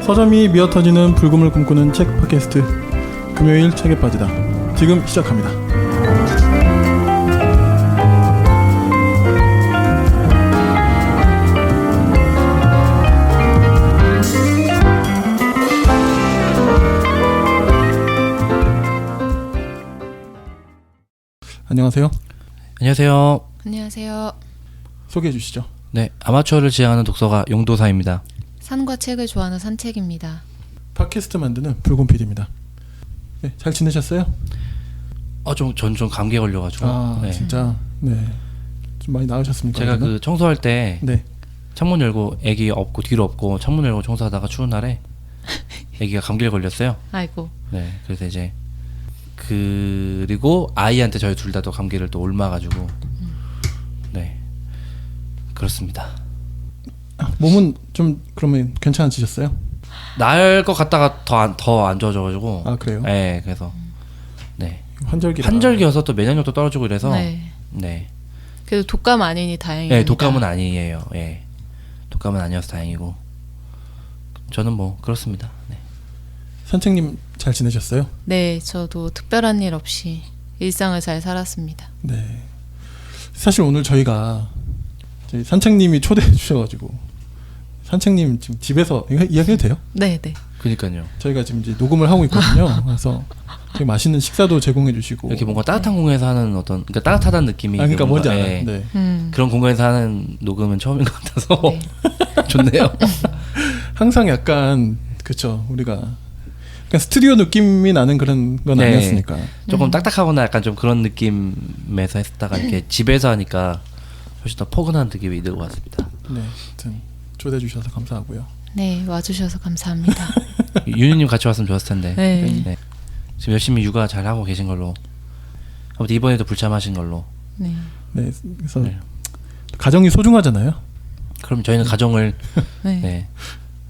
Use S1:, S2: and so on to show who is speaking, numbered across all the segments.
S1: 서점이 미어터지는 불금을 꿈꾸는 책 팟캐스트 금요일 책에 빠지다 지금 시작합니다. 안녕하세요.
S2: 안녕하세요.
S3: 안녕하세요.
S1: 소개해 주시죠.
S2: 네, 아마추어를 지향하는 독서가 용도사입니다.
S3: 산과 책을 좋아하는 산책입니다.
S1: 팟캐스트 만드는 불금 PD입니다. 네, 잘 지내셨어요?
S2: 전 좀 감기에 걸려가지고. 네.
S1: 진짜 네, 좀 많이 나으셨습니까?
S2: 제가 그 청소할 때
S1: 네.
S2: 창문 열고 애기 없고 뒤로 없고 창문 열고 청소하다가 추운 날에 애기가 감기에 걸렸어요.
S3: 아이고.
S2: 네, 그래서 이제 그리고 아이한테 저희 둘 다 또 감기를 또 옮아가지고 네, 그렇습니다.
S1: 몸은 좀 그러면 괜찮아지셨어요?
S2: 나을 것 같다가 더 안 좋아져가지고.
S1: 아, 그래요?
S2: 네, 그래서 네,
S1: 환절기여서
S2: 또 면역력도 떨어지고 이래서.
S3: 네.
S2: 네.
S3: 그래도 독감 아니니 다행입니다.
S2: 네, 독감은 아니에요. 예, 독감은 아니어서 다행이고. 저는 뭐 그렇습니다. 네.
S1: 산책님 잘 지내셨어요?
S3: 네, 저도 특별한 일 없이 일상을 잘 살았습니다.
S1: 네. 사실 오늘 저희가 저희 산책님이 초대해 주셔가지고 산책님 지금 집에서 이거 이야기해도 돼요?
S3: 네, 네.
S2: 그러니까요.
S1: 저희가 지금 이제 녹음을 하고 있거든요. 그래서 되게 맛있는 식사도 제공해 주시고
S2: 이렇게 뭔가 따뜻한 공간에서 하는 어떤, 그러니까 따뜻하다는 느낌이.
S1: 그러니까 뭔지
S2: 뭔가,
S1: 알아요.
S2: 예,
S1: 네.
S2: 그런 공간에서 하는 녹음은 처음인 것 같아서.
S3: 네.
S2: 좋네요.
S1: 항상 약간 그쵸, 우리가 약간 스튜디오 느낌이 나는 그런 건
S2: 네.
S1: 아니었으니까.
S2: 조금 딱딱하거나 약간 좀 그런 느낌에서 했다가 이렇게 집에서 하니까 훨씬 더 포근한 느낌이 들고 왔습니다.
S1: 네, 하여튼 초대해 주셔서 감사하고요.
S3: 네, 와주셔서 감사합니다.
S2: 윤희님 같이 왔으면 좋았을 텐데.
S3: 네.
S2: 네. 지금 열심히 육아 잘 하고 계신 걸로. 아무튼 이번에도 불참하신 걸로.
S3: 네.
S1: 네, 그래서
S2: 네.
S1: 가정이 소중하잖아요.
S2: 그럼 저희는 가정을
S3: 네.
S2: 네,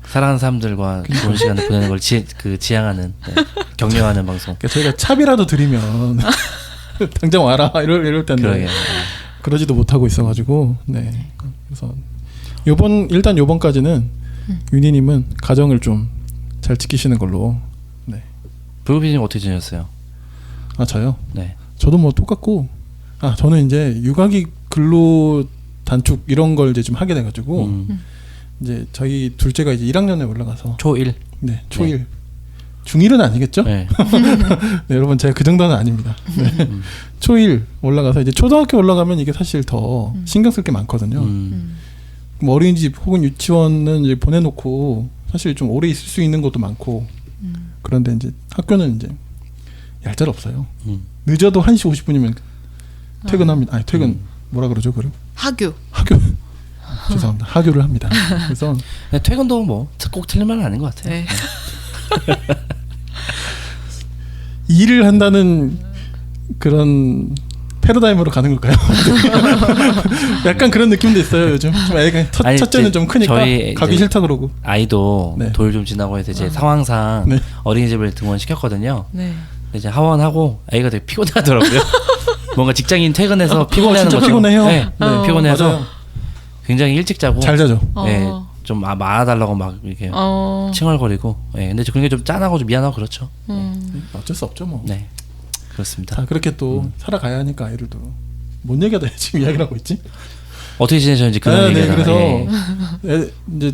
S2: 사랑하는 사람들과 좋은 시간을 보내는 걸 지향하는, 네, 격려하는 방송.
S1: 그러니까 저희가 차비라도 드리면 당장 와라 이럴 텐데
S2: 그러게요.
S1: 그러지도 못하고 있어가지고 네. 그래서 일단 요번까지는 윤희님은 가정을 좀 잘 지키시는 걸로. 네.
S2: 불금피디님 어떻게 지내셨어요?
S1: 아, 저요?
S2: 네.
S1: 저도 뭐 똑같고, 저는 이제 육아기 근로 단축 이런 걸 이제 좀 하게 돼가지고 이제 저희 둘째가 이제 1학년에 올라가서
S2: 초1.
S1: 네, 초1. 중1은 아니겠죠?
S2: 네.
S1: 네, 여러분 제가 그 정도는 아닙니다. 네. 초1 올라가서 이제 초등학교 올라가면 이게 사실 더 신경 쓸 게 많거든요. 그럼 어린이집 혹은 유치원은 이제 보내놓고 사실 좀 오래 있을 수 있는 것도 많고 그런데 이제 학교는 이제 얄짤 없어요. 늦어도 1시 50분이면 퇴근합니다. 아니, 퇴근 뭐라 그러죠, 그럼?
S3: 학교.
S1: 죄송합니다. 학교를 합니다. 그래서
S2: 네, 퇴근도 뭐 꼭 틀린 말은 아닌 것 같아요.
S3: 네.
S1: 일을 한다는 그런 패러다임으로 가는 걸까요? 약간 그런 느낌도 있어요. 요즘 좀 애가 첫째는 좀 크니까 가기 싫다 그러고.
S2: 아이도
S1: 네.
S2: 돌 좀 지나고 해서 이제 상황상
S1: 네.
S2: 어린이집을 등원시켰거든요.
S3: 네.
S2: 근데 이제 하원하고 아이가 되게 피곤하더라고요. 뭔가 직장인 퇴근해서 피곤해하는
S1: 진짜
S2: 것처럼.
S1: 피곤해요.
S2: 네, 피곤해서
S1: 맞아요.
S2: 굉장히 일찍 자고.
S1: 잘 자죠.
S2: 네, 좀 말아달라고 막 이렇게 칭얼거리고. 네, 근데 그런 게 좀 짠하고 좀 미안하고 그렇죠.
S1: 어쩔 수 없죠, 뭐.
S2: 네, 그렇습니다.
S1: 자, 그렇게 또 살아가야 하니까 아이를 또 뭔 얘기하다 지금 이야기를 하고 있지?
S2: 어떻게 지내셨는지 그런
S1: 네,
S2: 얘기가.
S1: 그래서 이제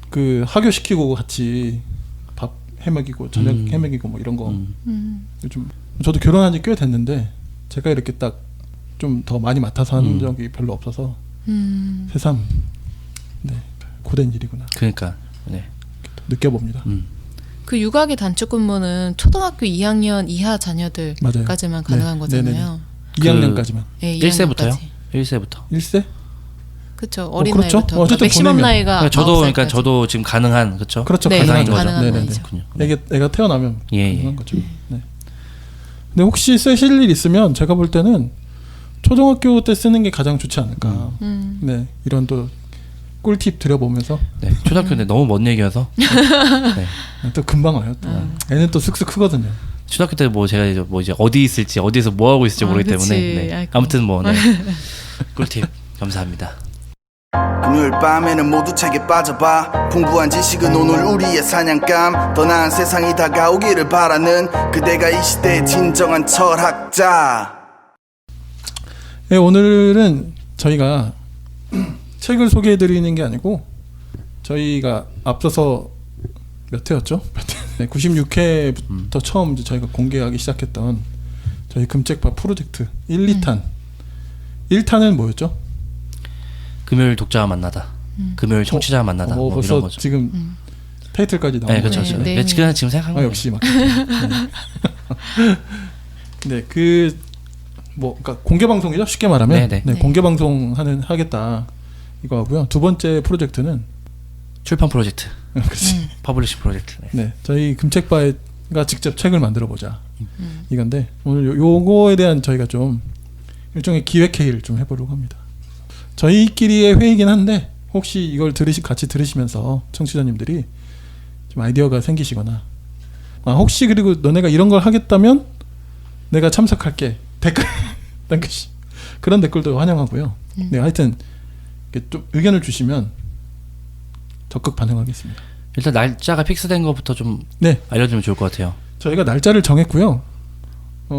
S1: 그 학교 시키고 같이 밥 해먹이고 저녁 해먹이고 뭐 이런 거. 요즘 저도 결혼한 지 꽤 됐는데 제가 이렇게 딱 좀 더 많이 맡아서 하는 적이 별로 없어서 새삼 네, 고된 일이구나.
S2: 그러니까 네.
S1: 느껴봅니다.
S3: 그 육아기 단축 근무는 초등학교 2학년 이하 자녀들까지만 가능한
S1: 네.
S3: 거잖아요.
S1: 2학년까지만.
S3: 네,
S2: 1세부터요? 1세부터.
S1: 1세?
S3: 그렇죠. 어린
S1: 그렇죠?
S3: 나이부터.
S1: 어쨌든
S3: 맥시멈
S1: 보내면.
S3: 나이가
S2: 저도 지금 가능한, 그렇죠?
S1: 그렇죠.
S3: 네,
S1: 가능한 거죠.
S3: 가능한
S1: 네네네.
S3: 나이죠.
S1: 애가 태어나면
S2: 예,
S1: 가능한 거죠. 네. 근데 혹시 쓰실 일 있으면 제가 볼 때는 초등학교 때 쓰는 게 가장 좋지 않을까. 네, 이런 또 꿀팁 드려보면서.
S2: 네, 초등학교인데 너무 먼 얘기여서. 네.
S1: 또 금방 와요. 또. 애는 또 쓱쓱 크거든요.
S2: 초등학교 때 뭐 제가 이제 어디 있을지 어디에서 뭐 하고 있을지 모르기
S3: 그치.
S2: 때문에. 네.
S3: 아이고.
S2: 아무튼 뭐 네. 꿀팁 감사합니다.
S4: 금요일 밤에는 모두 책에 빠져봐. 풍부한 지식은 오늘 우리의 사냥감. 더 나은 세상이 다가오기를 바라는 그대가 이 시대의 진정한 철학자.
S1: 네, 오늘은 저희가 책을 소개해드리는 게 아니고 저희가 앞서서 몇 회였죠? 네, 96회부터 처음 이제 저희가 공개하기 시작했던 저희 금책바 프로젝트 1, 2탄 1탄은 뭐였죠?
S2: 금요일 독자와 만나다. 금요일 청취자와 만나다. 뭐
S1: 벌써
S2: 이런 거죠.
S1: 지금 타이틀까지 나오고.
S2: 네, 그렇죠.
S3: 네.
S2: 그냥 지금 생각한 거예요.
S1: 역시 막. 네, 그러니까 공개 방송이죠. 쉽게 말하면.
S2: 네.
S1: 네, 공개 방송 하겠다 이거 하고요. 두 번째 프로젝트는
S2: 출판 프로젝트.
S1: 그렇지.
S2: 퍼블리싱 프로젝트.
S1: 네, 저희 금책바가 직접 책을 만들어 보자 이건데 오늘 요거에 대한 저희가 좀 일종의 기획 회의를 좀 해보려고 합니다. 저희끼리의 회의긴 한데 혹시 이걸 같이 들으시면서 청취자님들이 좀 아이디어가 생기시거나 혹시 그리고 너네가 이런 걸 하겠다면 내가 참석할게 댓글 남기시 그런 댓글도 환영하고요. 네, 하여튼 이렇게 좀 의견을 주시면 적극 반영하겠습니다.
S2: 일단 날짜가 픽스된 것부터 좀
S1: 네,
S2: 알려주면 좋을 것 같아요.
S1: 저희가 날짜를 정했고요.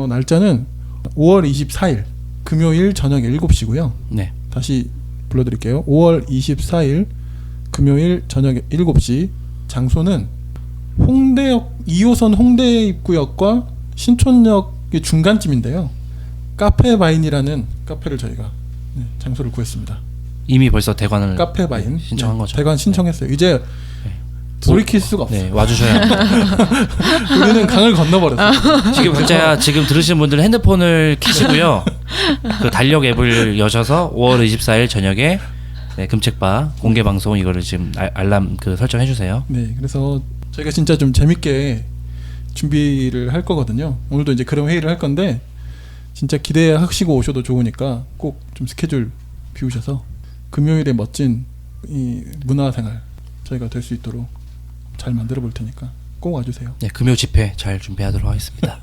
S1: 날짜는 5월 24일 금요일 저녁 7시고요.
S2: 네.
S1: 다시 불러드릴게요. 5월 24일 금요일 저녁 7시. 장소는 홍대역 2호선 홍대 입구역과 신촌역의 중간쯤인데요. 카페바인이라는 카페를 저희가 장소를 구했습니다.
S2: 이미 벌써 대관을
S1: 카페바인
S2: 신청한 거죠.
S1: 대관 신청했어요. 이제 돌이킬 수가 없어요.
S2: 네, 와주셔야 합니다.
S1: 우리는 강을 건너버렸어요.
S2: 지금 각자 지금 들으시는 분들은 핸드폰을 켜시고요. 그 달력 앱을 여셔서 5월 24일 저녁에 금책바 공개 방송 이거를 지금 알람 설정해 주세요.
S1: 네, 그래서 저희가 진짜 좀 재밌게 준비를 할 거거든요. 오늘도 이제 그런 회의를 할 건데 진짜 기대하시고 오셔도 좋으니까 꼭 좀 스케줄 비우셔서 금요일에 멋진 이 문화생활 저희가 될 수 있도록 잘 만들어 볼 테니까 꼭 와주세요.
S2: 네, 금요 집회 잘 준비하도록 하겠습니다.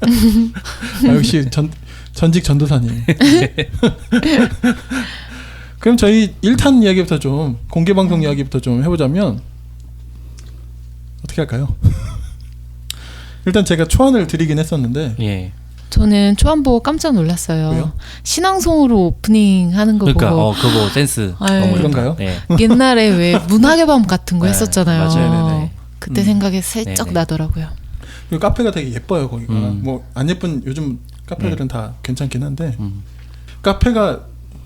S1: 역시 전직 전도사님. 그럼 저희 1탄 이야기부터 좀 공개 방송 이야기부터 좀 해보자면 어떻게 할까요? 일단 제가 초안을 드리긴 했었는데
S2: 예.
S3: 저는 초안 보고 깜짝 놀랐어요.
S1: 왜요?
S3: 신앙송으로 오프닝 하는 거
S2: 그러니까
S3: 보고
S2: 그거 센스
S3: 아유.
S2: 너무
S1: 그런가요?
S2: 네.
S3: 옛날에 왜 문학의 밤 같은 거
S2: 네,
S3: 했었잖아요.
S2: 맞아요.
S1: 네네네.
S3: 그때 생각이 슬쩍
S2: 네네.
S3: 나더라고요.
S1: 그리고 카페가 되게 예뻐요 거기가. 뭐 안 예쁜 요즘 카페들은
S2: 네.
S1: 다 괜찮긴 한데 카페가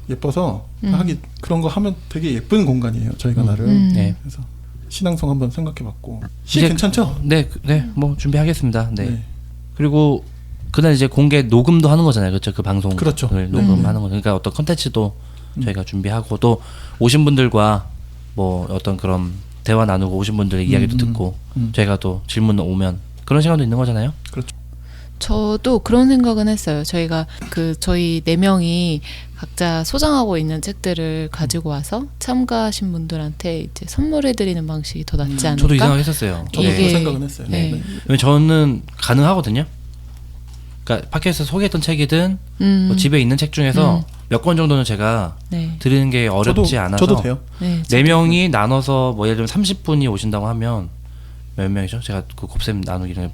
S1: 예뻐서 하기 그런 거 하면 되게 예쁜 공간이에요 저희가 나름.
S2: 네.
S1: 그래서 신앙송 한번 생각해봤고 시
S2: 이제-
S1: 괜찮죠?
S2: 네, 뭐 준비하겠습니다. 네.
S1: 네.
S2: 그리고 그날 이제 공개 녹음도 하는 거잖아요, 그렇죠? 그 방송을
S1: 그렇죠.
S2: 녹음하는 거. 그러니까 어떤 컨텐츠도 저희가 준비하고 또 오신 분들과 뭐 어떤 그런 대화 나누고 오신 분들의 이야기도 듣고 저희가 또 질문 오면 그런 시간도 있는 거잖아요.
S1: 그렇죠.
S3: 저도 그런 생각은 했어요. 저희가 저희 4명이 각자 소장하고 있는 책들을 가지고 와서 참가하신 분들한테 이제 선물해드리는 방식이 더 낫지 않을까?
S2: 저도 이 생각했었어요.
S1: 저도
S3: 이게-
S1: 그 생각은 했어요.
S3: 네.
S1: 네.
S2: 왜냐면 저는 가능하거든요. 그러니까 팟캐스트 소개했던 책이든 뭐 집에 있는 책 중에서 몇 권 정도는 제가
S3: 네.
S2: 드리는 게 어렵지
S1: 저도,
S2: 않아서
S1: 저도 돼요.
S3: 네.
S2: 4명이 나눠서 뭐 예를 들면 30분이 오신다고 하면 몇 명이죠? 제가 그 곱셈 나누기는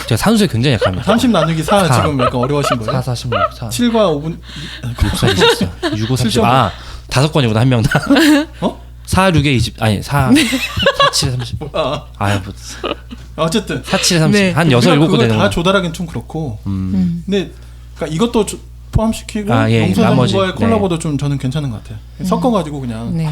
S2: 제가 산수에 굉장히 약합니다.
S1: 30 나누기 4
S2: 사.
S1: 지금 약간 어려워하신 거예요?
S2: 4, 46, 4
S1: 7과 5분
S2: 6, 4, 24 6, 5, 30 아, 5건이구나 한 명당
S1: 어?
S2: 4, 6에 20 아니 4, 4, 7에 30 아유 뭐
S1: 어쨌든
S2: 4, 7에 30
S1: 네.
S2: 한 6,
S1: 우리가
S2: 7건
S1: 그걸
S2: 되는
S1: 다
S2: 거
S1: 조달하긴 좀 그렇고. 근데 그러니까 이것도 포함시키고
S2: 아, 예, 나머지,
S1: 용서전과의
S2: 네.
S1: 콜라보도 좀 저는 괜찮은 것 같아요. 섞어가지고 그냥.
S3: 네.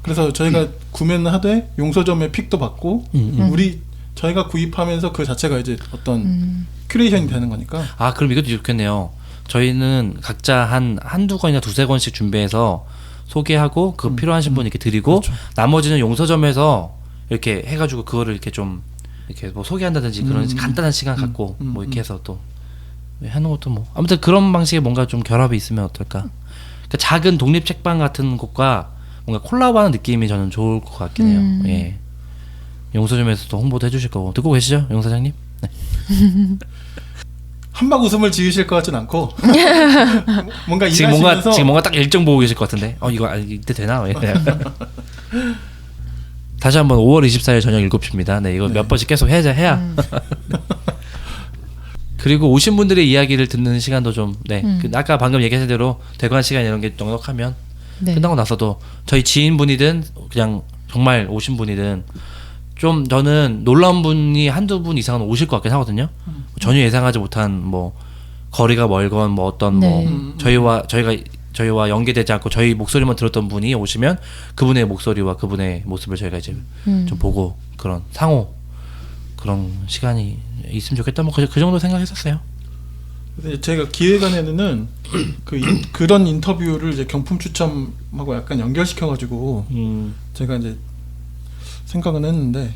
S1: 그래서 저희가 구매는 하되 용서점의 픽도 받고 우리 저희가 구입하면서 그 자체가 이제 어떤 큐레이션이 되는 거니까.
S2: 아 그럼 이것도 좋겠네요. 저희는 각자 한두 권이나 두세 권씩 준비해서 소개하고 그 필요하신 분 이렇게 드리고
S1: 그렇죠.
S2: 나머지는 용서점에서 이렇게 해가지고 그거를 이렇게 좀 이렇게 뭐 소개한다든지 그런 간단한 시간 갖고 뭐 이렇게 해서 또 하는 것도 뭐 아무튼 그런 방식의 뭔가 좀 결합이 있으면 어떨까. 그러니까 작은 독립 책방 같은 곳과 뭔가 콜라보하는 느낌이 저는 좋을 것 같긴 해요. 예. 용서점에서도 홍보도 해주실 거고 듣고 계시죠, 용 사장님? 네.
S1: 한박 웃음을 지으실 것 같진 않고 뭔가
S2: 지금
S1: 일하시면서
S2: 뭔가 딱 일정 보고 계실 것 같은데 이거 이때 되나? 다시 한번 5월 24일 저녁 7시입니다. 네, 이거 몇 번씩 계속 해야. 그리고 오신 분들의 이야기를 듣는 시간도 좀 그 아까 방금 얘기하신 대로 대관 시간 이런 게 넉넉하면
S3: 네.
S2: 끝나고 나서도 저희 지인분이든 그냥 정말 오신 분이든 좀 저는 놀라운 분이 한두 분 이상은 오실 것 같긴 하거든요. 전혀 예상하지 못한 뭐 거리가 멀건 뭐 어떤
S3: 네.
S2: 뭐 저희와 연계되지 않고 저희 목소리만 들었던 분이 오시면 그분의 목소리와 그분의 모습을 저희가 이제 좀 보고 그런 상호 그런 시간이 있으면 좋겠다. 뭐 그 정도 생각했었어요.
S1: 근데 제가 기획안에는 그런 인터뷰를 이제 경품 추첨하고 약간 연결시켜가지고 제가 이제 생각은 했는데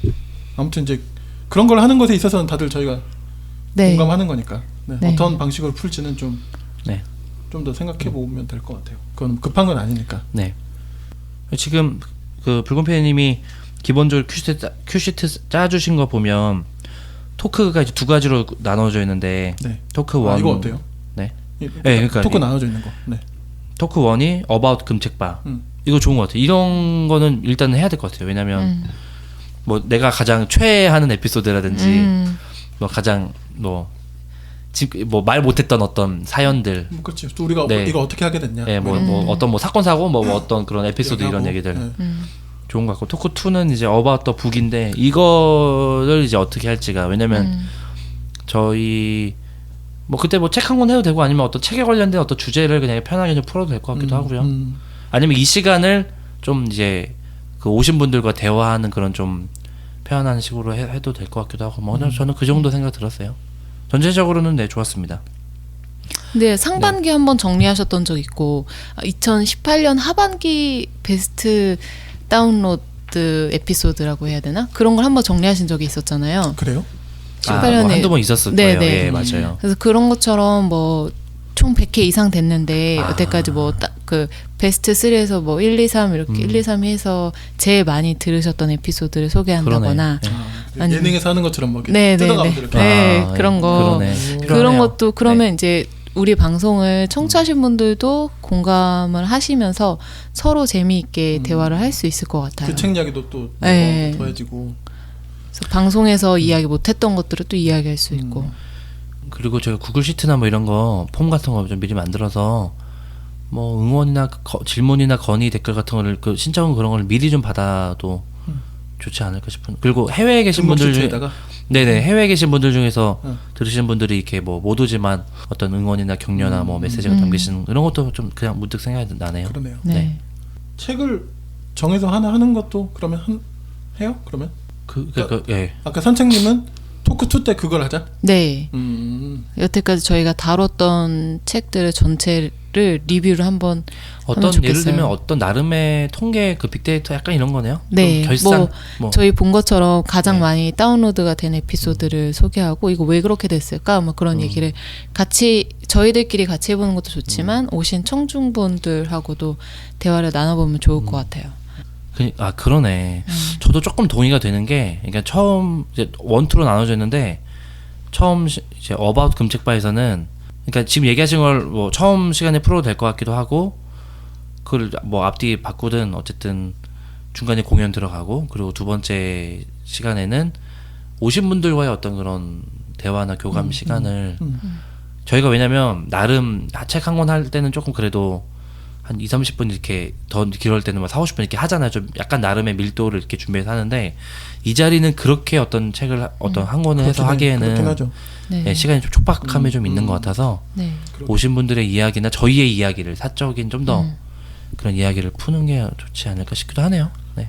S1: 아무튼 이제 그런 걸 하는 것에 있어서는 다들 저희가
S3: 네.
S1: 공감하는 거니까
S3: 네.
S1: 어떤 방식으로 풀지는 좀
S2: 네.
S1: 좀 더 생각해 보면 될 것 같아요. 그건 급한 건 아니니까.
S2: 네. 지금 그 붉은팬님이 기본적으로 큐시트 짜주신 거 보면 토크가 이제 두 가지로 나눠져 있는데
S1: 네.
S2: 토크 1
S1: 이거 어때요?
S2: 네.
S1: 네,
S2: 그러니까
S1: 토크 나눠져 있는 거. 네.
S2: 토크 1이 어바웃 금책바.
S1: 음.
S2: 이거 좋은 것 같아요. 이런 거는 일단 해야 될 것 같아요. 왜냐면 뭐 내가 가장 최애하는 에피소드라든지 뭐 가장 뭐 말 못했던 어떤 사연들,
S1: 그렇지. 또 우리가
S2: 네.
S1: 이거 어떻게 하게 됐냐.
S2: 뭐 어떤 뭐 사건 사고 뭐 어떤 그런 에피소드 이런
S1: 얘기하고.
S2: 얘기들
S1: 네.
S2: 좋은 것 같고 토크 2는 이제 어바웃 더 북인데 이거를 이제 어떻게 할지가 왜냐면 저희 뭐 그때 뭐 책 한 권 해도 되고 아니면 어떤 책에 관련된 어떤 주제를 그냥 편하게 좀 풀어도 될 것 같기도 하고요. 아니면 이 시간을 좀 이제 그 오신 분들과 대화하는 그런 좀 표현하는 식으로 해도 될 것 같기도 하고 뭐 저는 그 정도 생각 들었어요. 전체적으로는 네 좋았습니다.
S3: 근데 상반기 한번 정리하셨던 적 있고 2018년 하반기 베스트 다운로드 에피소드라고 해야 되나? 그런 걸 한번 정리하신 적이 있었잖아요.
S1: 그래요?
S3: 18년에
S2: 뭐 한두 번 있었을
S3: 네,
S2: 거예요.
S3: 네.
S2: 예, 맞아요.
S3: 그래서 그런 것처럼 뭐 총 100회 이상 됐는데 여태까지 뭐 그 베스트 3에서 뭐 1, 2, 3 이렇게 1, 2, 3 해서 제일 많이 들으셨던 에피소드를 소개한다거나
S2: 그러네.
S3: 아니,
S1: 예능에서 하는 것처럼 뭐
S3: 네, 네,
S1: 뜯어가면
S3: 네.
S1: 이렇게.
S3: 네, 그런 거.
S2: 그러네.
S3: 그런
S2: 필요하네요.
S3: 것도 그러면 이제 우리 방송을 청취하신 분들도 공감을 하시면서 서로 재미있게 대화를 할 수 있을 것 같아요.
S1: 그 책 이야기도 또
S3: 네.
S1: 더해지고.
S3: 그래서 방송에서 이야기 못했던 것들을 또 이야기할 수 있고.
S2: 그리고 저희 구글 시트나 뭐 이런 거 폼 같은 거 좀 미리 만들어서 뭐 응원이나 질문이나 건의 댓글 같은 거를 그 신청 그런 걸 미리 좀 받아도 좋지 않을까 싶은. 그리고 해외에 계신 분들 중에
S1: 에다가
S2: 네네 해외에 계신 분들 중에서
S1: 응.
S2: 들으시는 분들이 이렇게 뭐 못 오지만 어떤 응원이나 격려나 뭐 메시지가 담기시는 이런 것도 좀 그냥 문득 생각이 나네요.
S1: 그러네요.
S3: 네.
S2: 네.
S1: 책을 정해서 하나 하는 것도 그러면 해요? 그러면
S2: 예.
S1: 아까 선책님은 토크 2 때 그걸 하자.
S3: 네. 여태까지 저희가 다뤘던 책들을 전체를 리뷰를 한번
S2: 어떤
S3: 하면 좋겠어요.
S2: 예를 들면 어떤 나름의 통계 그 빅데이터 약간 이런 거네요.
S3: 네,
S2: 좀 결산
S3: 뭐 저희 본 것처럼 가장
S2: 네.
S3: 많이 다운로드가 된 에피소드를 소개하고 이거 왜 그렇게 됐을까? 뭐 그런 얘기를 같이 저희들끼리 같이 해보는 것도 좋지만 오신 청중분들하고도 대화를 나눠보면 좋을 것 같아요.
S2: 그러네. 저도 조금 동의가 되는 게, 그러니까 처음 이제 원투로 나눠져 있는데 처음 이제 어바웃 금책바에서는 그러니까 지금 얘기하신 걸 뭐 처음 시간에 풀어도 될 것 같기도 하고, 그걸 뭐 앞뒤 바꾸든 어쨌든 중간에 공연 들어가고, 그리고 두 번째 시간에는 오신 분들과의 어떤 그런 대화나 교감 시간을 저희가 왜냐면 나름 책 한 권 할 때는 조금 그래도 한 2, 30분 이렇게 더 길어질 때는 막 4, 50분 이렇게 하잖아요. 좀 약간 나름의 밀도를 이렇게 준비해서 하는데 이 자리는 그렇게 어떤 책을 어떤 한 권을 해서
S1: 그렇긴
S2: 하기에는
S1: 하죠.
S3: 네.
S2: 예, 시간이 좀 촉박함이 좀 있는 것 같아서
S3: 네.
S2: 오신 분들의 이야기나 저희의 이야기를 사적인 좀 더 그런 이야기를 푸는 게 좋지 않을까 싶기도 하네요. 네.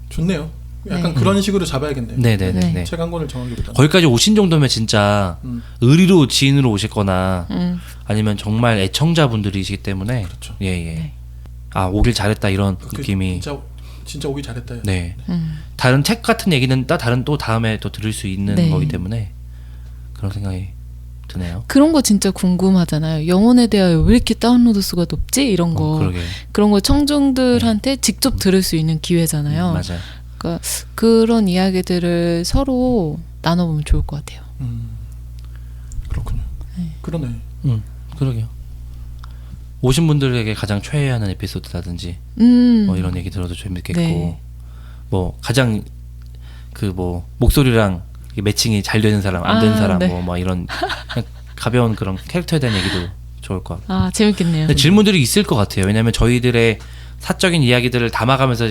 S1: 좋네요. 약간
S3: 네.
S1: 그런 식으로 잡아야겠네요.
S2: 네네네.
S3: 네.
S2: 네.
S1: 책 한 권을 정하기보다.
S2: 거기까지 오신 정도면 진짜 의리로 지인으로 오실거나 아니면 정말 애청자분들이시기 때문에
S1: 그렇죠.
S2: 예예.
S3: 네.
S2: 아 오길 잘했다 이런
S1: 그
S2: 느낌이.
S1: 진짜 오기 잘했다.
S2: 네. 다른 책 같은 얘기는 다른 또 다음에 또 들을 수 있는
S3: 네.
S2: 거기 때문에 그런 생각이 드네요.
S3: 그런 거 진짜 궁금하잖아요. 영혼에 대하여 왜 이렇게 다운로드 수가 높지? 이런 거.
S2: 그러게.
S3: 그런 거 청중들한테 직접 들을 수 있는 기회잖아요.
S2: 맞아요.
S3: 그러니까 그런 이야기들을 서로 나눠보면 좋을 것 같아요.
S1: 그렇군요. 그러네.
S2: 그러게요. 오신 분들에게 가장 최애하는 에피소드라든지 뭐 이런 얘기 들어도 재밌겠고
S3: 네.
S2: 뭐 가장 그 뭐 목소리랑 매칭이 잘 되는 사람 안 되는 사람
S3: 네.
S2: 뭐 이런 그냥 가벼운 그런 캐릭터에 대한 얘기도 좋을 것 같고.
S3: 아 재밌겠네요.
S2: 근데 질문들이 있을 것 같아요. 왜냐하면 저희들의 사적인 이야기들을 담아가면서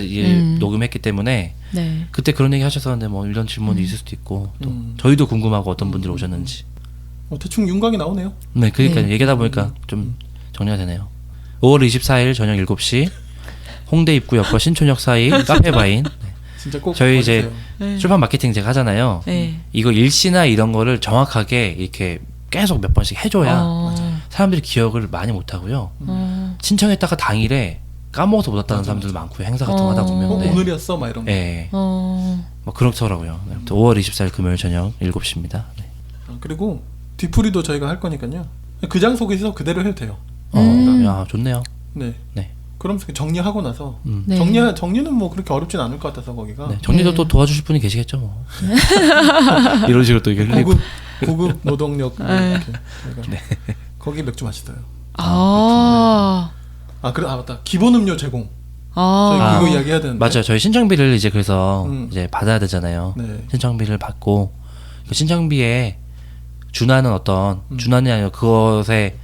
S2: 녹음했기 때문에
S3: 네.
S2: 그때 그런 얘기 하셨었는데 뭐 이런 질문도 있을 수도 있고 또 저희도 궁금하고 어떤 분들이 오셨는지.
S1: 대충 윤곽이 나오네요.
S2: 네, 그러니까
S3: 네.
S2: 얘기하다 보니까 좀 정리가 되네요. 5월 24일 저녁 7시 홍대 입구역과 신촌역 사이 카페바인.
S1: 진짜 꼭
S2: 저희
S1: 와주세요.
S2: 이제
S3: 네.
S2: 출판 마케팅 제가 하잖아요.
S3: 네.
S2: 이거 일시나 이런 거를 정확하게 이렇게 계속 몇 번씩 해줘야 사람들이 기억을 많이 못 하고요. 신청했다가 당일에 까먹어서 못 왔다는 사람들도 많고요. 행사 같은 거 하다 보면. 네.
S1: 오늘이었어? 막 이런 거.
S2: 네. 뭐 그렇더라고요. 네. 5월 24일 금요일 저녁 7시입니다. 네.
S1: 그리고 뒤풀이도 저희가 할 거니까요. 그 장소에서 그대로 해도 돼요.
S2: 야, 좋네요.
S1: 네.
S2: 네.
S1: 그러면서 정리하고 나서
S3: 네.
S1: 정리는 뭐 그렇게 어렵진 않을 것 같아서 거기가
S2: 네. 정리도
S3: 네.
S2: 또 도와주실 분이 계시겠죠. 뭐. 이런 식으로 또 이게
S1: 고급 노동력 뭐
S3: 네.
S1: 이렇게 저희가 거기 맥주 맛있어요.
S3: 아.
S1: 맞다. 기본 음료 제공.
S3: 아.
S1: 저희 그거 이야기해야 되는데.
S2: 맞아요. 저희 신청비를 이제 그래서 이제 받아야 되잖아요.
S1: 네.
S2: 신청비를 받고 그 신청비에 준하는 어떤 준하는 아니라 그것에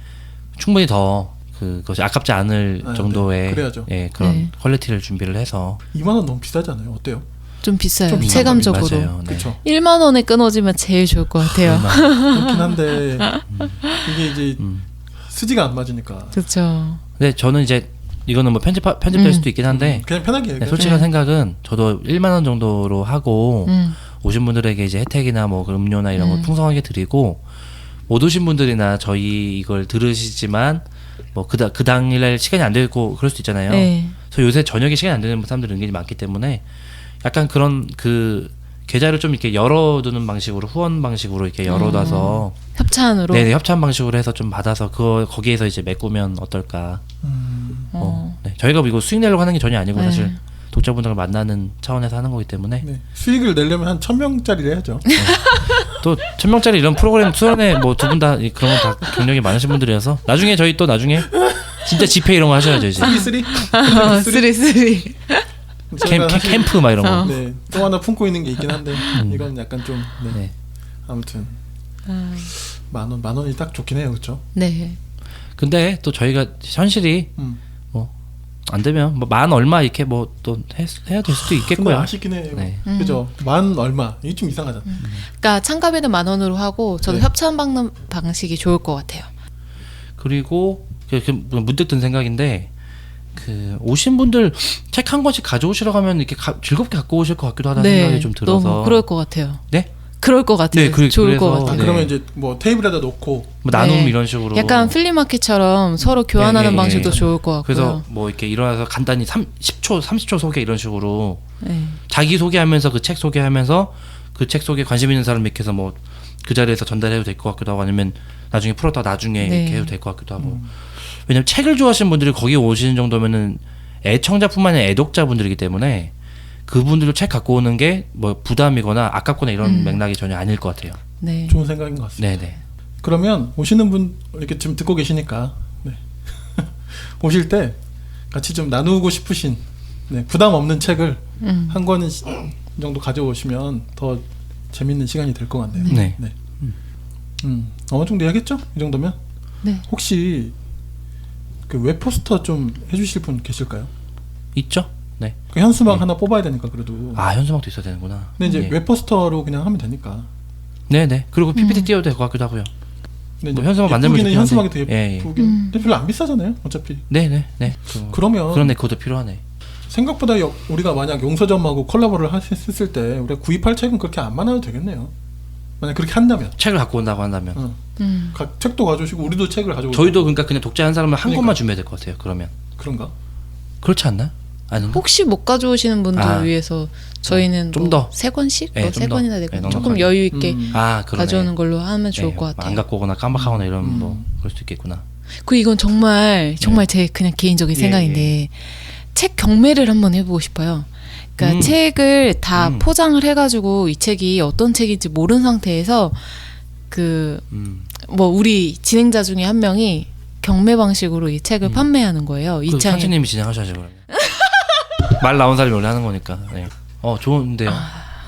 S2: 충분히 더 그것이 아깝지 않을 정도의
S1: 네. 그래야죠.
S2: 예, 그런
S3: 네.
S2: 퀄리티를 준비를 해서
S1: 2만 원 너무 비싸지 않아요? 어때요?
S3: 좀 비싸요.
S1: 좀 비싼
S3: 체감적으로.
S2: 맞아요. 네.
S1: 그렇죠.
S3: 1만 원에 끊어지면 제일 좋을 것 같아요.
S1: 그렇긴 한데 이게 이제 수지가 안 맞으니까
S3: 그렇죠.
S2: 근데 저는 이제 이거는 뭐 편집될 수도 있긴 한데
S1: 그냥 편하게
S2: 네,
S1: 얘기해.
S2: 솔직한 생각은 저도 1만 원 정도로 하고 오신 분들에게 이제 혜택이나 뭐 음료나 이런 거 풍성하게 드리고 못 오신 분들이나 저희 이걸 들으시지만 뭐 그 당일날 시간이 안 되고 그럴 수도 있잖아요.
S3: 네.
S2: 그래서 요새 저녁에 시간이 안 되는 사람들이 은근히 많기 때문에 약간 그런 그 계좌를 좀 이렇게 열어두는 방식으로 후원 방식으로 이렇게 열어놔서
S3: 협찬으로.
S2: 네, 협찬 방식으로 해서 좀 받아서 거기에서 이제 메꾸면 어떨까. 네, 저희가 이거 수익 내려고 하는 게 전혀 아니고
S3: 네.
S2: 사실 독자분들을 만나는 차원에서 하는 거기 때문에
S1: 네. 수익을 내려면 한 1,000명짜리를 해야죠.
S2: 또 1000명짜리 이런 프로그램 수련회 뭐 두 분 다 그런 거 다 경력이 많으신 분들이어서 나중에 저희 또 나중에 진짜 집회 이런 거 하셔야죠 이제.
S1: 쓰리?
S3: 쓰리.
S2: 캠프 막 이런 거.
S1: 네. 또 하나 품고 있는 게 있긴 한데 이건 약간 좀 네.
S2: 네.
S1: 아무튼 만 원이 딱 좋긴 해요, 그렇죠?
S3: 네.
S2: 근데 또 저희가 현실이 뭐 안 되면 뭐 만 얼마 이렇게 뭐 또 해야 될 수도
S1: 근데
S2: 있겠고요.
S1: 아쉽긴 해요.
S2: 네.
S1: 그죠? 만 얼마 이게 좀 이상하잖아.
S3: 그러니까 참가비는 10,000원으로 하고 저도
S1: 네.
S3: 협찬 받는 방식이 좋을 것 같아요.
S2: 그리고 문득 든 생각인데 그 오신 분들 책 한 권씩 가져오시라고 하면 이렇게 즐겁게 갖고 오실 것 같기도 하다는 생각이 좀 들어서.
S3: 너무 그럴 것 같아요.
S2: 네?
S3: 그럴 것 같아요.
S2: 네,
S3: 좋을 것
S2: 그래서-
S3: 같아요.
S2: 네.
S1: 그러면 이제 뭐 테이블에다 놓고
S2: 뭐 나눔
S3: 네.
S2: 이런 식으로.
S3: 약간 플리마켓처럼 서로 교환하는
S2: 네,
S3: 방식도
S2: 네.
S3: 좋을 것 같고요.
S2: 그래서 뭐 이렇게 일어나서 간단히 30초 소개 이런 식으로
S3: 네.
S2: 자기 소개하면서 그 책 소개하면서 그 책 속에 관심 있는 사람 이렇게 해서 뭐 그 자리에서 전달해도 될 것 같기도 하고 아니면 나중에 풀었다가 나중에
S3: 네.
S2: 이렇게 해도 될 것 같기도 하고. 왜냐면 책을 좋아하시는 분들이 거기 오시는 정도면은 애청자뿐만 아니라 애독자분들이기 때문에 그분들도 책 갖고 오는 게 뭐 부담이거나 아깝거나 이런 맥락이 전혀 아닐 것 같아요.
S3: 네.
S1: 좋은 생각인 것 같습니다.
S2: 네네.
S1: 그러면 오시는 분 이렇게 지금 듣고 계시니까 네. 오실 때 같이 좀 나누고 싶으신 네, 부담 없는 책을 한 권은 정도 가져오시면 더 재밌는 시간이 될 것 같네요.
S2: 네.
S1: 네. 어느 정도 해야겠죠? 이 정도면?
S3: 네.
S1: 혹시 그 웹포스터 좀 해주실 분 계실까요?
S2: 있죠? 네.
S1: 그 현수막 하나 뽑아야 되니까 그래도.
S2: 아 현수막도 있어야 되는구나.
S1: 근데 이제
S2: 예.
S1: 웹포스터로 그냥 하면 되니까.
S2: 네네. 그리고 PPT 띄워도 될 것 같기도 하고요.
S1: 근데
S2: 뭐
S1: 이제
S2: 현수막 만들면
S1: 예쁘기는
S2: 좋긴
S1: 현수막이
S2: 한데.
S1: 되게
S2: 예, 예.
S1: 예쁘긴. 근데 별로 안 비싸잖아요, 어차피.
S2: 네네. 네.
S1: 그러면
S2: 그런데 그것도 필요하네.
S1: 생각보다 우리가 만약 용서점하고 콜라보를 했을 때 우리가 구입할 책은 그렇게 안 많아도 되겠네요. 만약 그렇게 한다면.
S2: 책을 갖고 온다고 한다면.
S1: 각 책도 가져오시고 우리도 책을 가져오고.
S2: 저희도 그러니까 그냥 독자 한 사람을 한
S1: 그러니까.
S2: 권만 준비해야 될 것 같아요. 그러면.
S1: 그런가?
S2: 그렇지 않나? 아닌가?
S3: 혹시 못 가져오시는 분들
S2: 아.
S3: 위해서 저희는
S2: 좀
S3: 뭐
S2: 더.
S3: 세 권씩
S2: 네,
S3: 세
S2: 좀 더.
S3: 권이나
S2: 네,
S3: 되고
S2: 넉넉하게.
S3: 조금 여유 있게
S2: 아 그러네.
S3: 가져오는 걸로 하면 좋을
S2: 네,
S3: 것 같아요.
S2: 안 갖고 오거나 깜빡하거나 이런 뭐 그럴 수도 있겠구나.
S3: 그 이건 정말 제 그냥 개인적인
S2: 예,
S3: 생각인데 책 경매를 한번 해보고 싶어요. 그러니까 책을 다 포장을 해가지고 이 책이 어떤 책인지 모르는 상태에서 그 뭐 우리 진행자 중에 한 명이 경매 방식으로 이 책을 판매하는 거예요.
S2: 그
S3: 이 책에
S2: 선생님이 진행하셔야죠 그러면. 말 나온 사람이 원래 하는 거니까. 네. 좋은데요.